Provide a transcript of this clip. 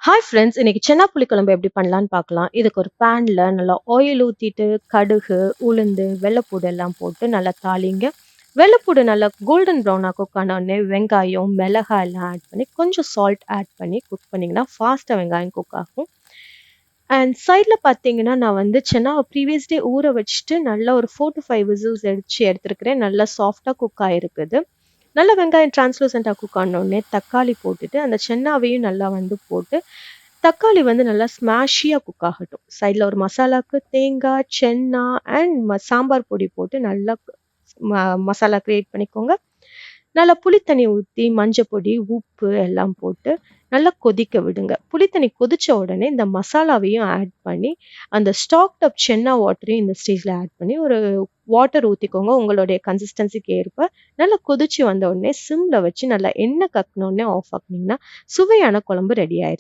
Hi friends! இன்னைக்கு சென்னா புளிக்குழம்பு எப்படி பண்ணலான்னு பார்க்கலாம். இதுக்கு ஒரு பேன்ல நல்லா ஆயில் ஊத்திட்டு, கடுகு, உளுந்து, வெள்ளைப்பூடு எல்லாம் போட்டு நல்லா தாளிங்க. வெள்ளைப்பூடு நல்லா கோல்டன் ப்ரௌனா குக் ஆன உடனே வெங்காயம், மிளகாய் எல்லாம் ஆட் பண்ணி, கொஞ்சம் சால்ட் ஆட் பண்ணி குக் பண்ணீங்கன்னா, ஃபாஸ்ட்டா வெங்காயம் குக் ஆகும். அண்ட் சைட்ல பார்த்தீங்கன்னா, நான் வந்து சென்னாவ ப்ரீவியஸ் டே ஊற வச்சுட்டு, நல்லா ஒரு 4 to 5 விசில்ஸ் எடுத்திருக்கிறேன். நல்லா சாஃப்ட்டா குக் ஆயிருக்குது. நல்லா வெங்காயம் டிரான்ஸ்லூசன்ட்டா குக் ஆனோனே தக்காளி போட்டுட்டு, அந்த சென்னாவையும் நல்லா வந்து போட்டு, தக்காளி வந்து நல்லா ஸ்மாஷியா குக் ஆகட்டும். சைட்ல ஒரு மசாலாக்கு தேங்காய், சென்னா அண்ட் சாம்பார் பொடி போட்டு நல்லா மசாலா கிரியேட் பண்ணிக்கோங்க. நல்லா புளி தண்ணி ஊத்தி, மஞ்சள் பொடி, உப்பு எல்லாம் போட்டு நல்லா கொதிக்க விடுங்க. புளி தண்ணி கொதிச்ச உடனே இந்த மசாலாவையும் ஆட் பண்ணி, அந்த ஸ்டாக்ட் அப் சென்னா வாட்டரையும் இந்த ஸ்டேஜ்ல ஆட் பண்ணி, ஒரு வாட்டர் ஊத்திக்கோங்க உங்களுடைய கன்சிஸ்டன்சிக்கு ஏற்ப. நல்லா கொதிச்சு வந்த உடனே சிம்ல வச்சு நல்லா எண்ணெய் கக்குன உடனே ஆஃப் ஆக்குனீங்கன்னா, சுவையான குழம்பு ரெடி ஆயிருச்சு.